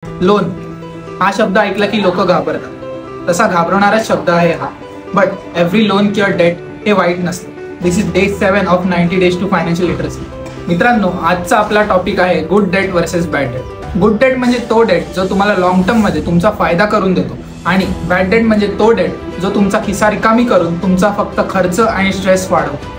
Loan हा शब्द ऐकला की लोक घाबरतात. तसा घाबरवणाराच शब्द आहे हा. बट एव्हरी लोन किंवा डेट हे वाईट नसतं. This is day 7 of 90 days to financial literacy. मित्रांनो, आजचा आपला टॉपिक आहे good debt versus bad debt. Good debt म्हणजे तो डेट जो तुम्हाला लॉंग टर्म मध्ये तुमचा फायदा करून देतो, आणि बॅड डेट म्हणजे तो डेट जो तुमचा खिसा रिकामी करून तुमचा फक्त खर्च आणि स्ट्रेस वाढवतो.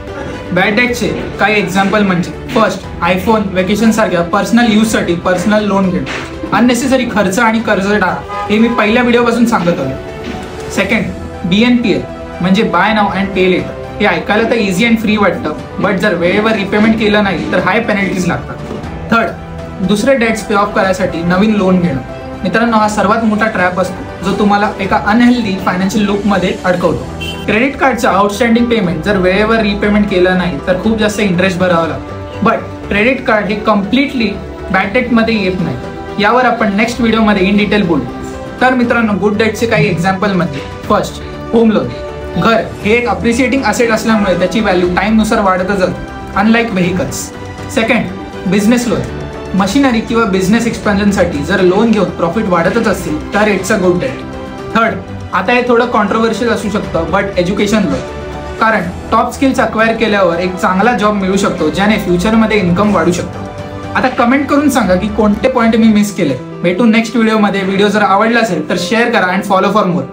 बॅड डेटचे काही एक्झाम्पल म्हणजे फर्स्ट, आयफोन, वेकेशन सारख्या पर्सनल यूजसाठी पर्सनल लोन घेणं. अननेसेसरी खर्च आणि कर्ज टाळा, हे मी पहिल्या व्हिडिओपासून सांगत आलो. सेकंड, BNPL म्हणजे buy now and pay later. हे ऐकायला तर इझी अँड फ्री वाटतं, बट जर वेळेवर रिपेमेंट केलं नाही तर हाय पेनल्टीज लागतात. थर्ड, दुसरे डेट्स पे ऑफ करायसाठी नवीन लोन घेणं. मित्रांनो, हा सर्वात मोठा ट्रॅप असतो जो तुम्हाला एका अनहेल्दी फायनान्शियल लूपमध्ये अडकवतो. क्रेडिट कार्डचं आउटस्टँडिंग पेमेंट जर वेळेवर रिपेमेंट केलं नाही तर खूप जास्त इंटरेस्ट भरावा लागतो. बट क्रेडिट कार्ड हे कम्प्लिटली बॅड डेटमध्ये येत नाही. यावर आपण नेक्स्ट व्हिडिओमध्ये इन डिटेल बोलू. तर मित्रांनो, गुड डेटचे काही एक्झाम्पल म्हणजे फर्स्ट, होम लोन. घर हे एक अप्रिशिएटिंग असेट असल्यामुळे त्याची व्हॅल्यू टाईमनुसार वाढतच जाते, unlike vehicles. Second, business loan. Machinery किंवा बिझनेस एक्सपान्शनसाठी जर लोन घेऊन प्रॉफिट वाढतच असतील तर it's a good debt. Third, आता हे थोडं कॉन्ट्रोवर्शियल असू शकतं, बट एज्युकेशन लोन. कारण टॉप स्किल्स अक्वायर केल्यावर एक चांगला जॉब मिळू शकतो, ज्याने फ्युचरमध्ये इन्कम वाढू शकतो. आता कमेंट करून सांगा की कोणते पॉईंट मी मिस केले. भेटू नेक्स्ट व्हिडिओमध्ये. व्हिडिओ जर आवडला असेल तर शेअर करा अँड फॉलो फॉर मोर.